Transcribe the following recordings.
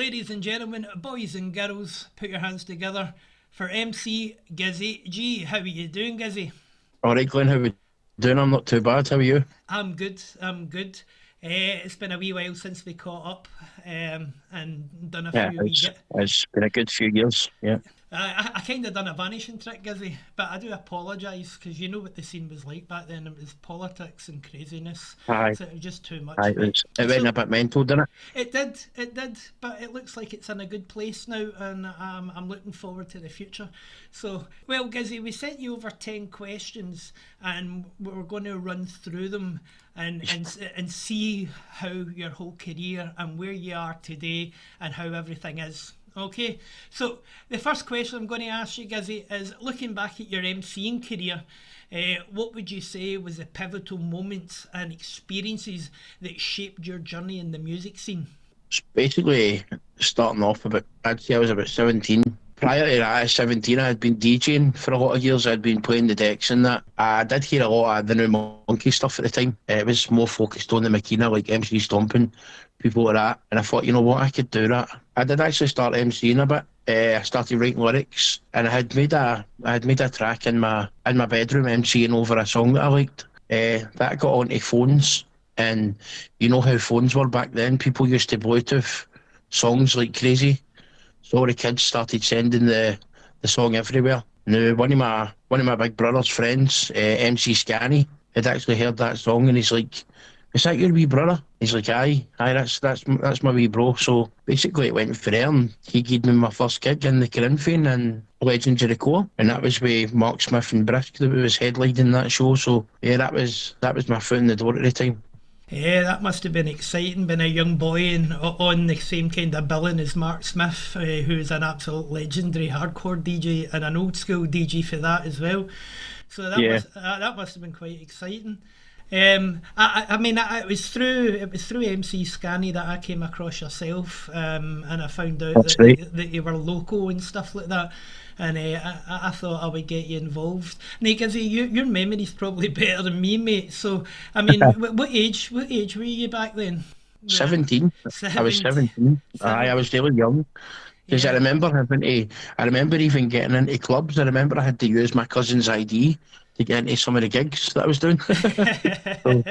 Ladies and gentlemen, boys and girls, put your hands together for MC Gizzy Gee. How are you doing, Gizzy? All right, Glenn, how we doing? I'm not too bad. How are you? I'm good. I'm good. It's been a wee while since we caught up and done a Yeah, few wee it's get. it's been a good few years. Yeah. I kind of done a vanishing trick, Gizzy, but I do apologise because you know what the scene was like back then. It was politics and craziness, Aye, so it was just too aye. much, mate. It went So a bit mental, didn't it? it did, but it looks like it's in a good place now, and I'm looking forward to the future. So, well, Gizzy, we sent you over 10 questions, and we're going to run through them and see how your whole career and where you are today and how everything is. Okay, so the first question I'm going to ask you, Gizzy, is looking back at your MCing career, what would you say was the pivotal moments and experiences that shaped your journey in the music scene? It's basically starting off about, I'd say I was about 17. Prior to that, at 17, I had been DJing for a lot of years. I'd been playing the decks and that. I did hear a lot of the new monkey stuff at the time. It was more focused on the Makina, like MC Stomping, people like that. And I thought, you know what, I could do that. I did actually start MCing a bit. I started writing lyrics, and I had made a track in my bedroom MCing over a song that I liked. That got onto phones, and you know how phones were back then. People used to Bluetooth songs like crazy. So all the kids started sending the song everywhere. Now one of my big brother's friends, MC Scanny, had actually heard that song and he's like, "Is that your wee brother?" He's like, "Aye, that's my wee bro." So basically, it went from there, and he gave me my first gig in the Corinthian and Legends of the Core, and that was with Mark Smith and Brisk that was headlining that show. So yeah, that was my foot in the door at the time. Yeah, that must have been exciting being a young boy and on the same kind of billing as Mark Smith, who's an absolute legendary hardcore DJ and an old school DJ for that as well. So Yeah, that must have been quite exciting. I mean, it was through MC Scanny that I came across yourself, and I found out that's right. that you were local and stuff like that. And I thought I would get you involved. Now, Gizzy, your memory's probably better than me, mate. So, I mean, what age were you back then? Yeah, 17. I was 17, 17. Aye, I 17. was really young. Because Yeah. I remember even getting into clubs. I remember I had to use my cousin's ID to get into some of the gigs that I was doing. So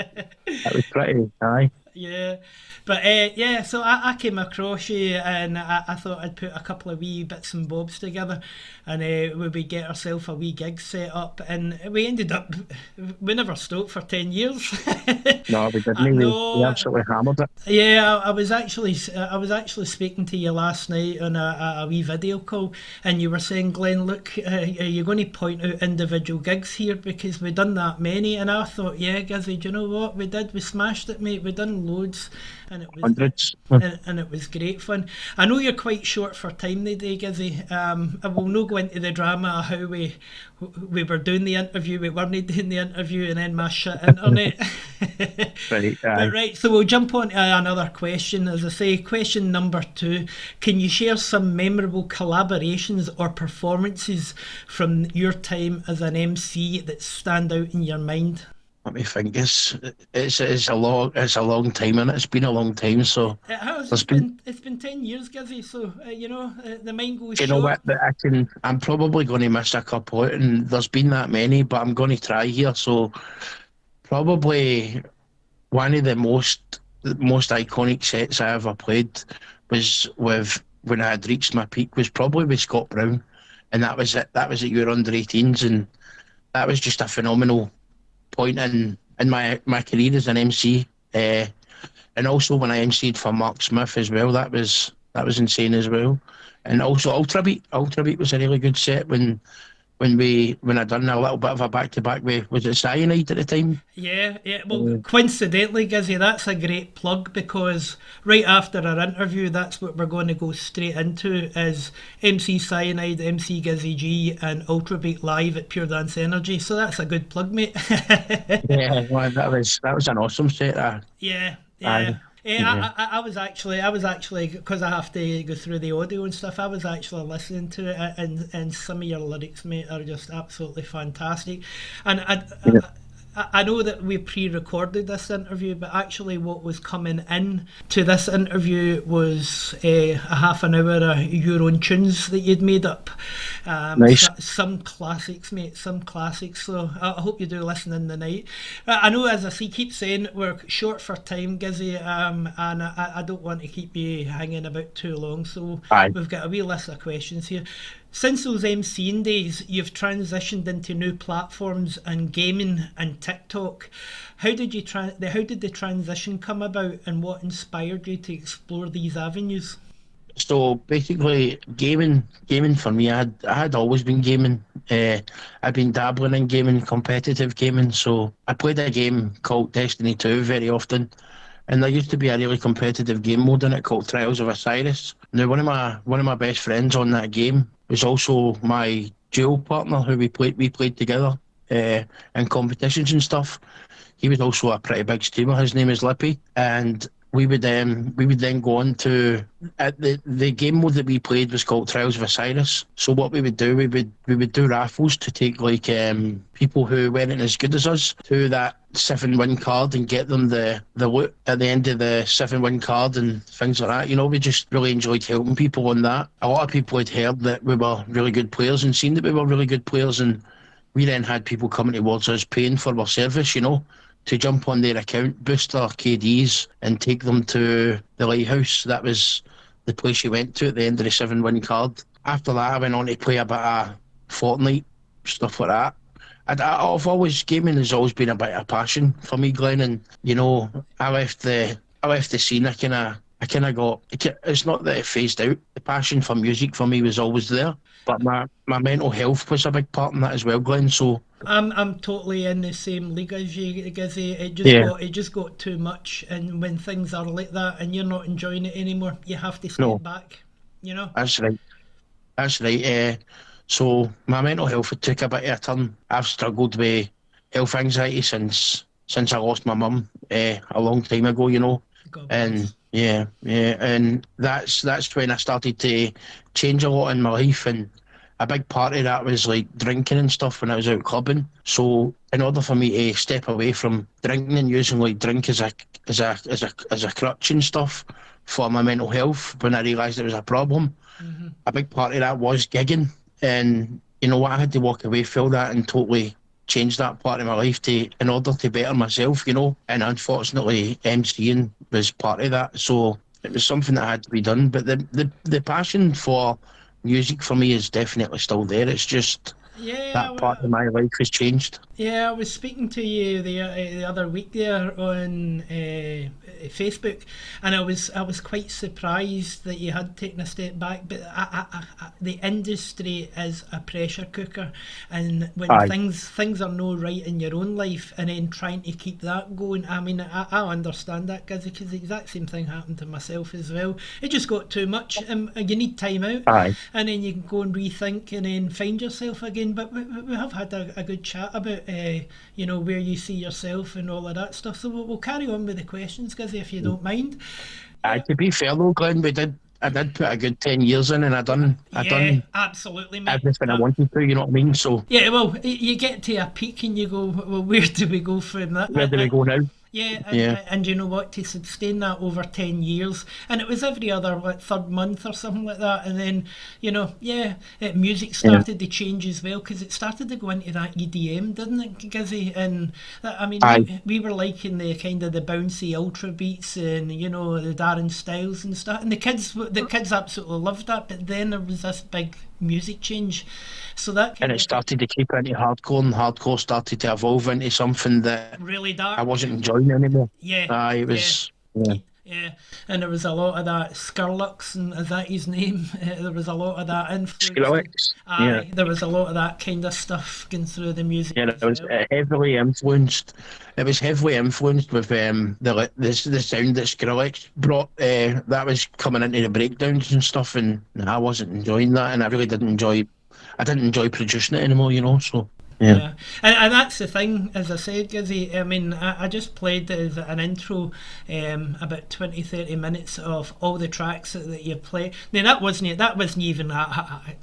that was pretty, aye. Yeah, but yeah, so I came across you and I thought I'd put a couple of wee bits and bobs together and we would get ourselves a wee gig set up and we ended up, we never stopped for 10 years. No, we didn't. We No, absolutely hammered it. yeah, I was actually speaking to you last night on a wee video call, and you were saying, Glenn, look, are you going to point out individual gigs here because we done that many? And I thought, yeah, Gizzy, do you know what we did? We smashed it, mate. We done loads, and it was Hundreds. and it was great fun. I know you're quite short for time today, Gizzy. I will not go into the drama of how we were doing the interview, we weren't doing the interview, and then my shit internet. Right, But aye. right, so we'll jump on to another question. As I say, question number two: can you share some memorable collaborations or performances from your time as an MC that stand out in your mind? Let me think. It's a long time, and it's been a long time. So It has. there's It's been. been it's been 10 years, Gizzy. So the mind goes Do you know short. what? That I'm probably going to miss a couple out, and there's been that many, but I'm going to try here. So probably one of the most iconic sets I ever played was with when I had reached my peak was probably with Scott Brown, and that was it. That was at your under 18s, and that was just a phenomenal point in my career as an MC. And also when I MC'd for Mark Smith as well, that was insane as well. And also Ultra Beat was a really good set when I done a little bit of a back to back with was it Cyanide at the time? Yeah, yeah. Well, Uh, coincidentally, Gizzy, that's a great plug because right after our interview, that's what we're going to go straight into is MC Cyanide, MC Gizzy G, and Ultrabeat live at Pure Dance Energy. So that's a good plug, mate. yeah, well, that was an awesome set. Yeah, I yeah. yeah. Yeah, I was actually, because I have to go through the audio and stuff. I was actually listening to it, and some of your lyrics, mate, are just absolutely fantastic. And Yeah. I know that we pre-recorded this interview, but actually what was coming in to this interview was a half an hour of your own tunes that you'd made up. Nice. Some classics, mate, some classics. So I hope you do listen in the night. I know, as I see, keep saying we're short for time, Gizzy, and I don't want to keep you hanging about too long. So Aye. we've got a wee list of questions here. Since those MCing days, you've transitioned into new platforms and gaming and TikTok. How did the transition come about, and what inspired you to explore these avenues? So basically, gaming for me, I had always been gaming. I'd been dabbling in gaming, competitive gaming. So I played a game called Destiny 2 very often, and there used to be a really competitive game mode in it called Trials of Osiris. Now, one of my best friends on that game was also my dual partner, who we played together in competitions and stuff. He was also a pretty big streamer. His name is Lippy, and we would then go on to the game mode that we played was called Trials of Osiris. So what we would do, we would do raffles to take like people who weren't as good as us to that 7-win card and get them the loot at the end of the 7-win card and things like that. You know, we just really enjoyed helping people on that. A lot of people had heard that we were really good players and seen that we were really good players, and we then had people coming towards us paying for our service, you know, to jump on their account, boost their KDs, and take them to the lighthouse. That was the place you went to at the end of the 7-win card. After that, I went on to play a bit of Fortnite, stuff like that. Gaming has always been a bit of a passion for me, Glenn, and you know, I left the scene. I kind of got. It's not that it phased out. The passion for music for me was always there, but my mental health was a big part in that as well, Glenn. So I'm totally in the same league as you, Gizzy. yeah, It just got too much, and when things are like that and you're not enjoying it anymore, you have to step no, back. You know. that's right. That's right. So my mental health had took a bit of a turn. I've struggled with health anxiety since I lost my mum a long time ago, you know. God And bless. yeah, and that's when I started to change a lot in my life, and a big part of that was like drinking and stuff when I was out clubbing. So in order for me to step away from drinking and using like drink as a crutch and stuff for my mental health, when I realised it was a problem, Hmm. a big part of that was gigging. And you know what, I had to walk away from that and totally change that part of my life to in order to better myself, you know. And unfortunately, MCing was part of that. So it was something that had to be done. But the passion for music for me is definitely still there. It's just Yeah, that part well, of my life has changed. yeah, I was speaking to you the other week there on Facebook, and I was quite surprised that you had taken a step back. But the industry is a pressure cooker, and when Aye, things are no right in your own life, and then trying to keep that going. I mean, I understand that, because the exact same thing happened to myself as well. It just got too much, and you need time out, aye. and then you can go and rethink and then find yourself again. But we have had a good chat about where you see yourself and all of that stuff. So we'll carry on with the questions, Gizzy, if you don't mind. Aye, Yeah, to be fair though, Glenn, I did put a good 10 years in, and I yeah, done absolutely, mate. everything I wanted to. You know what I mean? So Yeah, well, you get to a peak and you go, well, where do we go from that? where do we go now? Yeah, Yeah, and you know what? To sustain that over 10 years, and it was every other third month or something like that, and then music yeah. started to change as well, because it started to go into that EDM, didn't it, Gizzy? And I mean, Aye, we were liking the kind of the bouncy ultra beats and the Darren Styles and stuff, and the kids absolutely loved that. But then there was this big music change, so that and kind it of started to keep into hardcore, and hardcore started to evolve into something that really I dark. wasn't enjoying anymore. Yeah, Aye, it yeah. was. Yeah. Yeah, and there was a lot of that Skrillex, and is that his name? There was a lot of that influence. Skrillex. Yeah, Aye, there was a lot of that kind of stuff going through the music yeah. It as was well. heavily influenced. It was heavily influenced with the sound that Skrillex brought. That was coming into the breakdowns and stuff, and I wasn't enjoying that, and I really didn't enjoy. I didn't enjoy producing it anymore, you know. So. Yeah. Yeah, and that's the thing, as I said, Gizzy. I mean, I just played as an intro, about 20, 30 minutes of all the tracks that you play. Now that wasn't even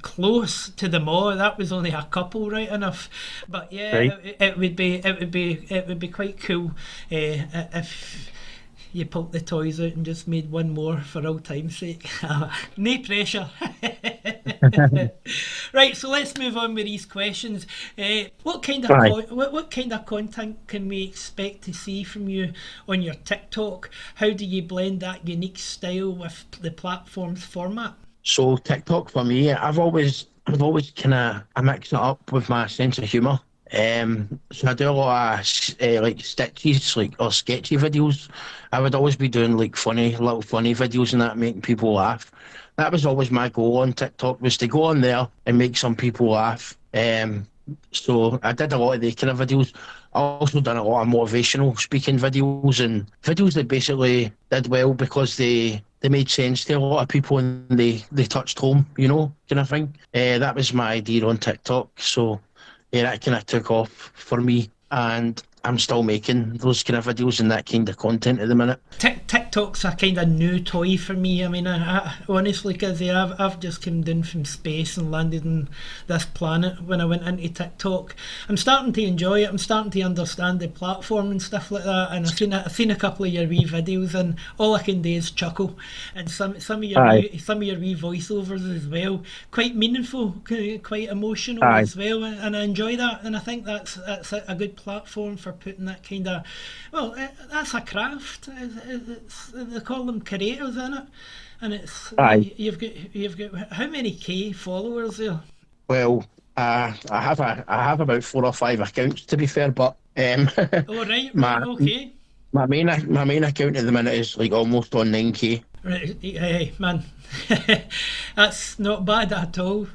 close to them all. That was only a couple, right enough. But Right. yeah, it would be quite cool if you pulled the toys out and just made one more for all time's sake. No pressure. Right, so let's move on with these questions. What kind of Aye. what kind of content can we expect to see from you on your TikTok? How do you blend that unique style with the platform's format? So TikTok for me, I've always kind of I mix it up with my sense of humour. So I do a lot of like stitches, like or sketchy videos. I would always be doing like little funny videos and that, making people laugh. That was always my goal on TikTok, was to go on there and make some people laugh. So I did a lot of the kind of videos. I also done a lot of motivational speaking videos and videos that basically did well because they made sense to a lot of people and they touched home, kind of thing. That was my idea on TikTok. So yeah, that kind of took off for me, and I'm still making those kind of videos and that kind of content at the minute. TikTok's a kind of new toy for me. I mean, I honestly, Gizzy, I've just come down from space and landed on this planet when I went into TikTok. I'm starting to enjoy it. I'm starting to understand the platform and stuff like that. And I've seen a couple of your wee videos, and all I can do is chuckle. And some of your Aye, wee voiceovers as well, quite meaningful, quite emotional aye, as well. And I enjoy that. And I think that's a good platform for putting that kind of, well, that's a craft. They call them creators in it, and it's aye. you've got how many followers there? Well, I have about 4 or 5 accounts to be fair, but Oh, right, right, my okay. my main account at the minute is like almost on 9K. Right, hey, man, that's not bad at all.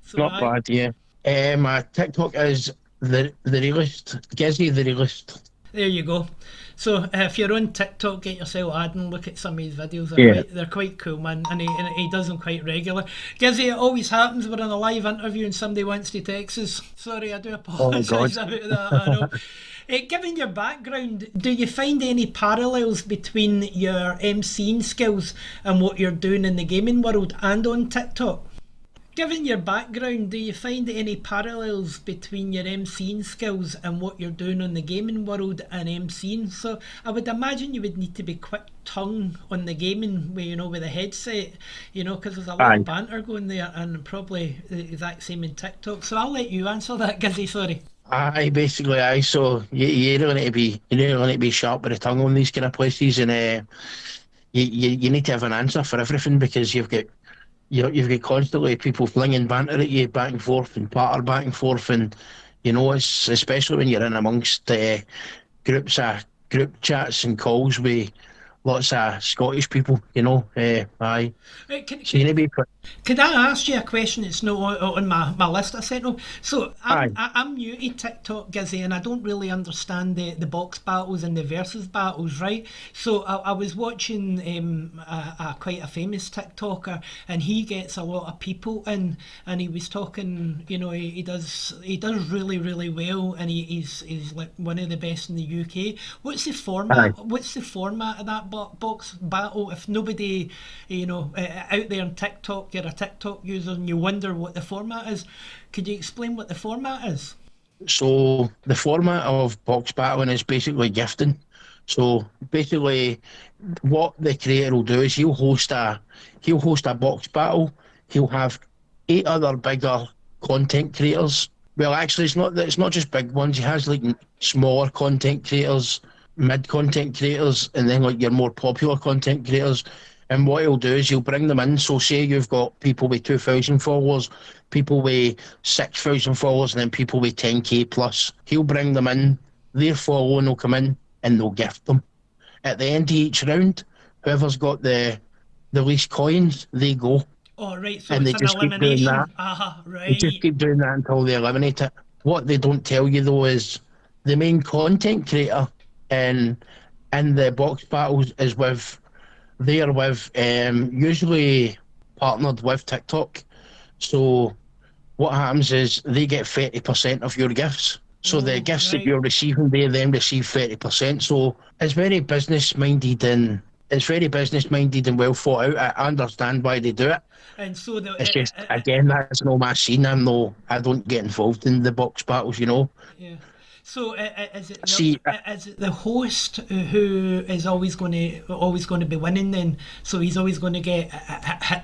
So Not I bad, yeah. My TikTok is the realist, Gizzy the realist. There you go. So if you're on TikTok, get yourself adding. Look at some of his videos. Yeah. They're quite cool, man, and he does them quite regular. Gizzy, it always happens. We're on a live interview and somebody wants to text us. Sorry, I do Oh God. apologise about that. I know. Given your background, do you find any parallels between your MCing skills and what you're doing in the gaming world and on TikTok? Given your background, do you find any parallels between your MCing skills and what you're doing on the gaming world and MCing? So I would imagine you would need to be quick tongue on the gaming, with a headset, because there's a lot Aye. of banter going there, and probably the exact same in TikTok. So I'll let you answer that, Gizzy. Sorry. Aye, basically, aye. So you really need to be sharp with the tongue on these kind of places, and you need to have an answer for everything because you've got constantly people flinging banter at you back and forth and patter back and forth, and it's especially when you're in amongst group chats and calls with lots of Scottish people. Aye. Right, can, So you can, need to be Could I ask you a question that's not on my list I sent on? So aye, I'm new to TikTok, Gizzy, and I don't really understand the box battles and the versus battles, right? So I was watching quite a famous TikToker, and he gets a lot of people in, and he was talking, he does really really well, and he's like one of the best in the UK. What's the aye. format? What's the format of that box battle? If nobody, out there on TikTok, you're a TikTok user and you wonder what the format is, could you explain what the format is? So the format of box battling is basically gifting. So basically, what the creator will do is he'll host a box battle. He'll have 8 other bigger content creators. Well, actually, it's not just big ones. He has like smaller content creators, mid content creators, and then like your more popular content creators. And what he'll do is he'll bring them in. So say you've got people with 2,000 followers, people with 6,000 followers, and then people with 10K plus. He'll bring them in. Their following will come in, and they'll gift them. At the end of each round, whoever's got the least coins, they go, Oh, right, so and it's they an just keep doing that. elimination. Aha, They just right. keep doing that until they eliminate it. What they don't tell you though is the main content creator in the box battles is usually partnered with TikTok. So what happens is they get 30% of your gifts. So the Oh, gifts that right. you're receiving, they then receive 30%. So it's very business minded and well thought out. I understand why they do it. And so It's just again that's no my scene. I don't get involved in the box battles, you know. yeah. So is it no, See, is it the host who is always going to be winning then? So he's always going to get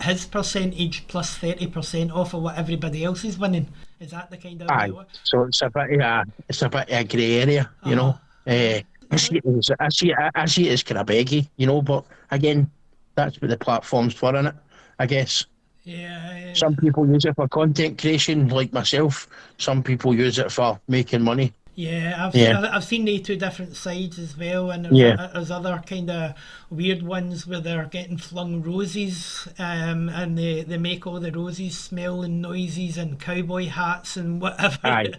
his percentage plus 30% off of what everybody else is winning. Is that the kind of way aye. it works? So it's a bit of a grey area, Uh you huh. know. Right. I see it as kind of beggy, you know. But again, that's what the platform's for, innit? I guess. Yeah. Some people use it for content creation, like myself. Some people use it for making money. Yeah, Yeah, I've seen the two different sides as well, and yeah, there's other kind of weird ones where they're getting flung roses, and they make all the roses smelling noises and cowboy hats and whatever. aye,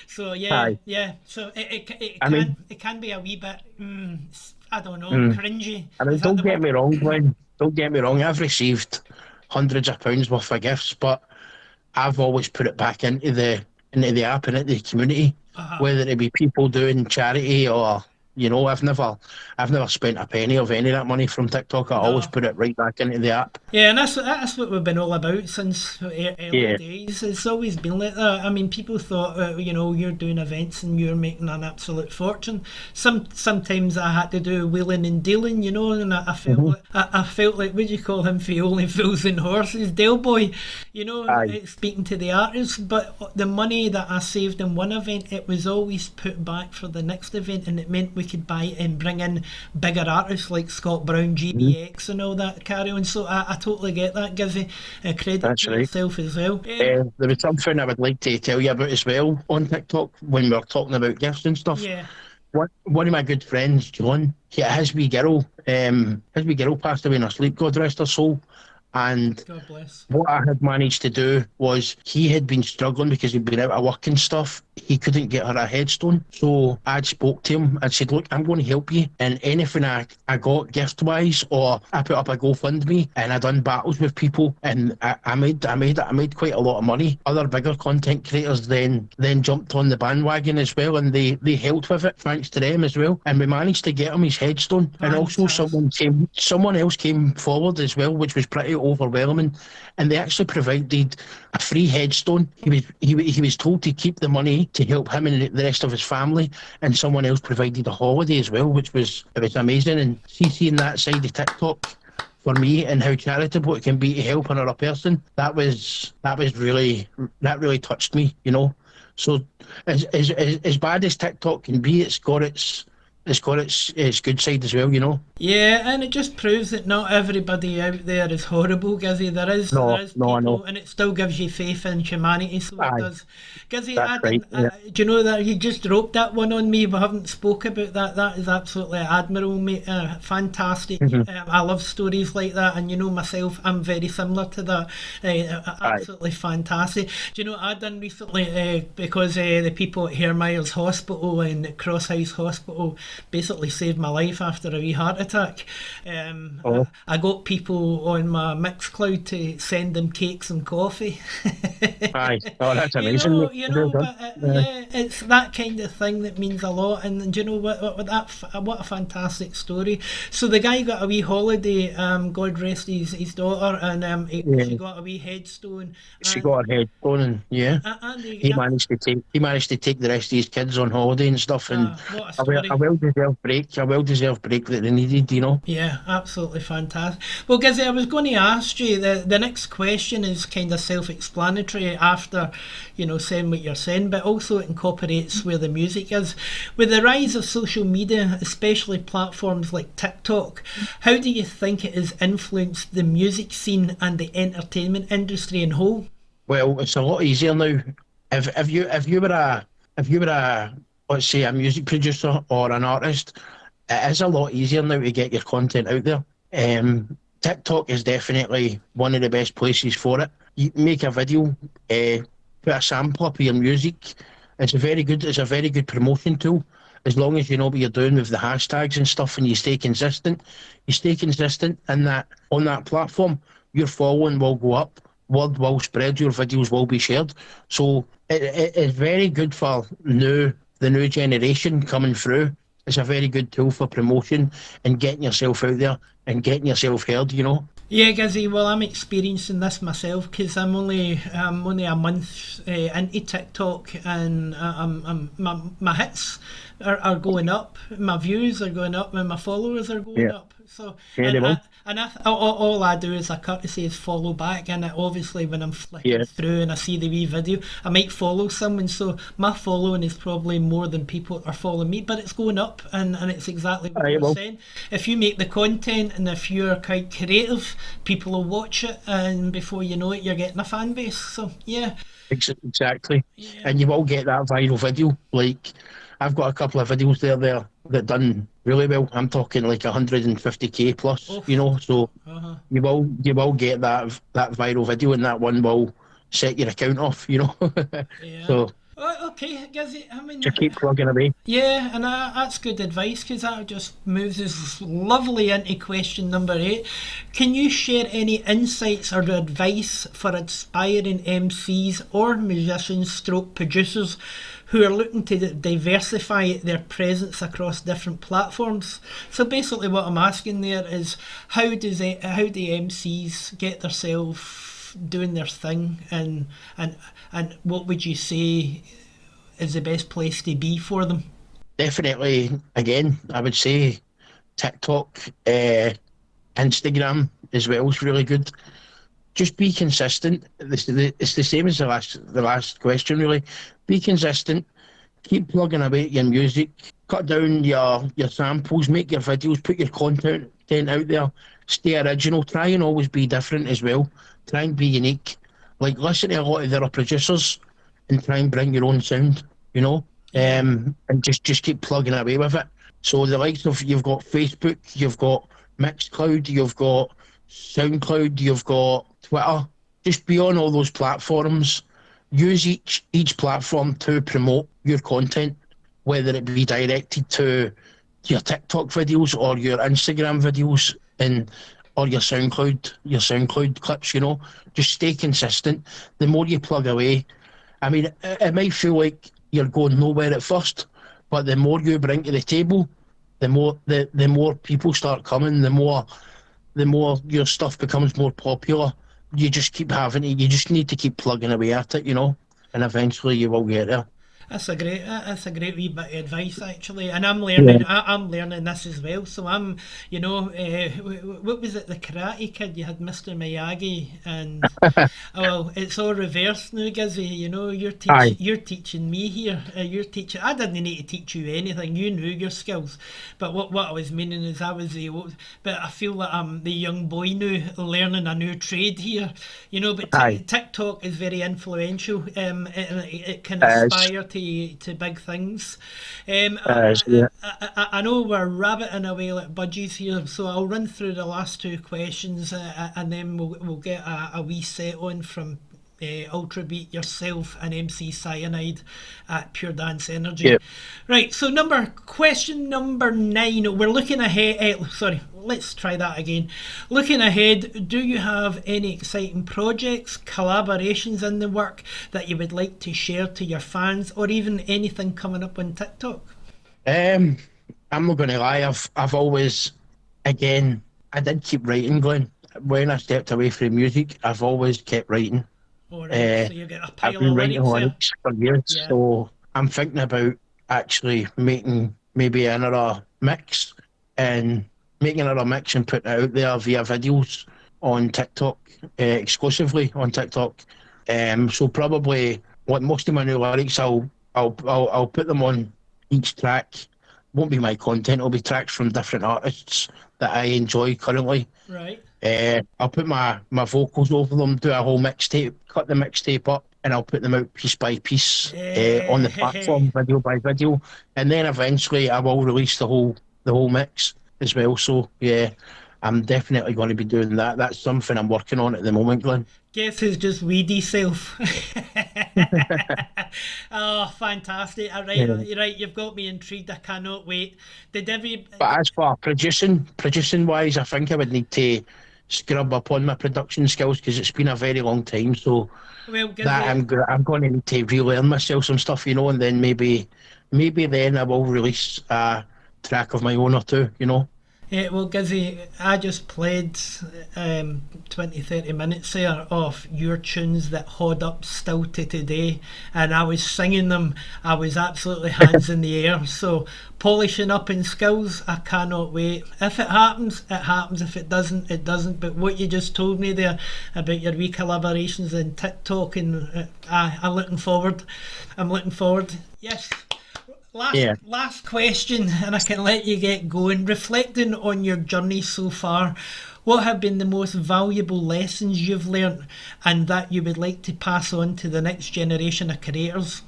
So yeah, aye. yeah. So I mean, it can be a wee bit, I don't know, mm, cringy. I mean, Is that don't the get word? me wrong, Glenn. Don't get me wrong. I've received hundreds of pounds worth of gifts, but I've always put it back into the app and into the community, Uh-huh. whether it be people doing charity or I've never spent a penny of any of that money from TikTok. I always No. put it right back into the app. Yeah, and that's what we've been all about since early Yeah. days. It's always been like that. I mean, people thought, you're doing events and you're making an absolute fortune. Sometimes I had to do wheeling and dealing, and I felt Hmm. like I felt like, what do you call him? Only fools and horses, Del Boy. Aye. Speaking to the artists, but the money that I saved in one event, it was always put back for the next event, and it meant we could buy and bring in bigger artists like Scott Brown, Mhm. GBX, and all that carry on. So I totally get that. Gizzy, credit That's to right. yourself as well. There was something I would like to tell you about as well on TikTok when we were talking about gifts and stuff. Yeah. One of my good friends, John, his wee girl passed away in her sleep, God rest her soul. And God bless. what I had managed to do was he had been struggling because he'd been out of work and stuff. He couldn't get her a headstone. So I'd spoke to him. I'd said, look, I'm going to help you. And anything I got gift wise, or I put up a GoFundMe and I done battles with people and I made quite a lot of money. Other bigger content creators then jumped on the bandwagon as well and they helped with it, thanks to them as well. And we managed to get him his headstone. And also Fantastic. someone else came forward as well, which was pretty overwhelming, and they actually provided a free headstone. He was told to keep the money to help him and the rest of his family, and someone else provided a holiday as well, which was amazing. And seeing that side of TikTok for me and how charitable it can be to help another person, that really touched me, you know. So as bad as TikTok can be, it's got its good side as well, you know. Yeah, and it just proves that not everybody out there is horrible, Gizzy. There No, is no, I know. people, and it still gives you faith in humanity. So it Aye, does. Gizzy, that's I right. didn't. Yeah. Do you know that you just dropped that one on me? We haven't spoke about that. That is absolutely admirable, mate. Fantastic. Mhm. I love stories like that, and myself, I'm very similar to that. Aye. Absolutely fantastic. Do you know what I done recently? Because the people at Hare Myers Hospital and Cross House Hospital basically saved my life after a wee heart attack. Oh, I got people on my Mixcloud to send them cakes and coffee. aye. Oh, that's amazing, mate. Well done. But yeah, it's that kind of thing that means a lot. And do you know what a fantastic story. So the guy got a wee holiday. God rest his daughter, and she Yeah. got a wee headstone, She got her head going, and yeah, and he managed to take the rest of his kids on holiday and stuff, and what a a story. well deserved break that they needed, you know. Yeah, absolutely fantastic. Well, Gizzy, I was going to ask you, the next question is kind of self-explanatory after, saying what you're saying, but also it incorporates where the music is. With the rise of social media, especially platforms like TikTok, how do you think it has influenced the music scene and the entertainment industry in whole? Well, it's a lot easier now. If you were a let's say a music producer or an artist, it is a lot easier now to get your content out there. TikTok is definitely one of the best places for it. You make a video, put a sample up of your music. It's a very good promotion tool. As long as you know what you're doing with the hashtags and stuff, and you stay consistent in that on that platform. Your following will go up, word will spread, your videos will be shared. So it is very good for the new generation coming through. It's a very good tool for promotion and getting yourself out there and getting yourself heard, you know. Yeah, Gizzy. Well, I'm experiencing this myself because I'm only a month into TikTok, and my hits are going up, my views are going up, and my followers are going Yeah. up. So Yeah, they will. all I do is a courtesy is follow back, and obviously when I'm flicking Yeah, through and I see the wee video, I might follow someone. So my following is probably more than people are following me, but it's going up, and it's exactly what it you're will. saying. If you make the content and if you're quite creative, people will watch it, and before you know it, you're getting a fan base. So yeah, Exactly. yeah. And you will get that viral video. Like, I've got a couple of videos there that done really well. I'm talking like 150k plus, Oh, you know. So uh-huh. you will get that viral video, and that one will set your account off, you know. Yeah. So Oh, okay, Gizzy. I mean, just keep plugging away. yeah, and that's good advice because that just moves us lovely into question number 8. Can you share any insights or advice for aspiring MCs or musicians stroke producers who are looking to diversify their presence across different platforms? So basically what I'm asking there is how do MCs get themselves doing their thing, and what would you say is the best place to be for them? Definitely, again, I would say TikTok, Instagram as well is really good. Just be consistent. It's the same as the last question, really. Be consistent. Keep plugging away at your music. Cut down your samples. Make your videos. Put your content out there. Stay original. Try and always be different as well. Try and be unique. Like, listen to a lot of the other producers and try and bring your own sound. You know, Yeah, and just keep plugging away with it. So the likes of, you've got Facebook, you've got Mixcloud, you've got SoundCloud, you've got Twitter. Just be on all those platforms. Use each platform to promote your content, whether it be directed to your TikTok videos or your Instagram videos, and or your SoundCloud clips. You know, just stay consistent. The more you plug away, I mean, it might feel like you're going nowhere at first, but the more you bring to the table, the more people start coming, the more your stuff becomes more popular. You just keep having it. You just need to keep plugging away at it, you know, and eventually you will get there. that's a great wee bit of advice actually, and I'm Yeah. learning. I'm learning this as well. So I'm, what was it? The Karate Kid. You had Mr. Miyagi, and oh, well, it's all reversed now, Gizzy. Aye. You're teaching me here. You're teaching. I didn't need to teach you anything. You knew your skills, but what I was meaning is I was the old. But I feel that I'm the young boy now, learning a new trade here. But Aye. TikTok is very influential. It can As aspire to big things. Um, as yeah. I know we're rabbiting away like budgies here, so I'll run through the last two questions, and then we'll get a wee set on from Ultra Beat, yourself, and MC Cyanide at Pure Dance Energy. Yeah. Right, so question number 9. We're looking ahead. Sorry, let's try that again. Looking ahead, do you have any exciting projects, collaborations in the work that you would like to share to your fans, or even anything coming up on TikTok? Um, I'm not going to lie. I've always, again, I did keep writing, Glenn. When I stepped away from music, I've always kept writing. All right, Uh, so you get a I've pile been of writing lyrics there. lyrics for years, Yeah. so I'm thinking about actually making maybe another mix and putting it out there via videos on TikTok, exclusively on TikTok. So probably what most of my new lyrics, I'll put them on each track. Won't be my content. It'll be tracks from different artists that I enjoy currently. Right. I'll put my vocals over them, do a whole mixtape, cut the mixtape up, and I'll put them out piece by piece on the Eh, platform, video by video, and then eventually I will release the whole mix as well. So yeah, I'm definitely going to be doing that. That's something I'm working on at the moment, Glenn. Guess who's just weedy self? Oh, fantastic! All right, Yeah. you're right. You've got me intrigued. I cannot wait. Did every? But as for producing wise, I think I would need to scrub up on my production skills because it's been a very long time. So Well, that Gizzy, I'm going to need to relearn myself some stuff, you know, and then maybe then I will release a track of my own or two, you know. well, Gizzy, I just played 20, 30 minutes there of your tunes that hold up still to today, and I was singing them. I was absolutely hands in the air. So, polishing up in skills, I cannot wait. If it happens, it happens. If it doesn't, it doesn't. But what you just told me there about your wee collaborations in TikTok, and I'm looking forward. I'm looking forward. Yes. Yeah. Last question, and I can let you get going. Reflecting on your journey so far, what have been the most valuable lessons you've learnt and that you would like to pass on to the next generation of creators?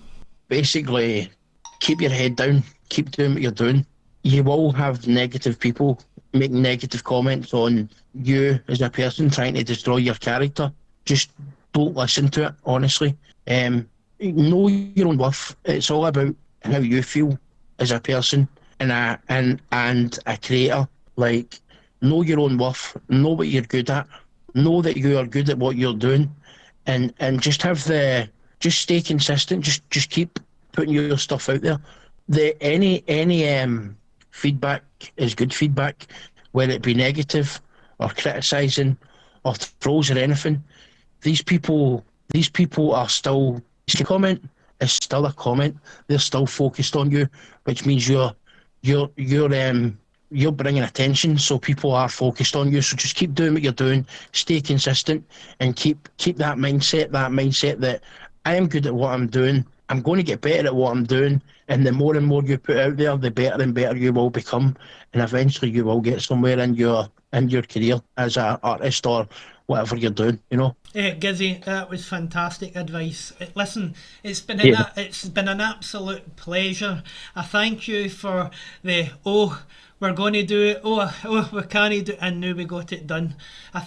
Basically, keep your head down, keep doing what you're doing. You will have negative people making negative comments on you as a person trying to destroy your character. Just don't listen to it, honestly. Know your own worth. It's all about how you feel as a person and a creator. Like, know your own worth, know what you're good at, know that you are good at what you're doing, and just stay consistent. Just keep putting your stuff out there. Any feedback is good feedback, whether it be negative or criticising or trolls or anything. These people are still comment is still a comment. They're still focused on you, which means you're you're um you're bringing attention, so people are focused on you. So just keep doing what you're doing, stay consistent, and keep that mindset. That mindset that I am good at what I'm doing. I'm going to get better at what I'm doing, and the more and more you put out there, the better and better you will become, and eventually you will get somewhere in your career as an artist or whatever you're doing. You know. Gizzy, that was fantastic advice. Listen, Yeah. it's been an absolute pleasure. I thank you for the we're going to do it. We can't do it, and now we got it done. I Aye.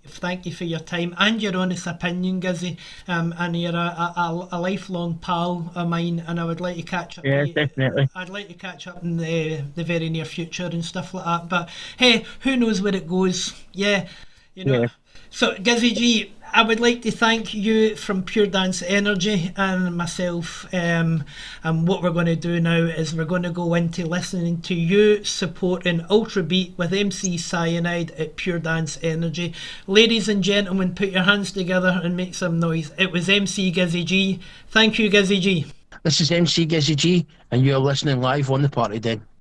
thank you for your time and your honest opinion, Gizzy. And you're a lifelong pal of mine, and I would like to catch up with Yeah, you. definitely. I'd like to catch up in the very near future and stuff like that. But hey, who knows where it goes? Yeah, you know. Yeah. So, Gizzy G, I would like to thank you from Pure Dance Energy and myself. And what we're going to do now is we're going to go into listening to you supporting Ultra Beat with MC Cyanide at Pure Dance Energy. Ladies and gentlemen, put your hands together and make some noise. It was MC Gizzy G. Thank you, Gizzy G. This is MC Gizzy G, and you're listening live on the Party Den.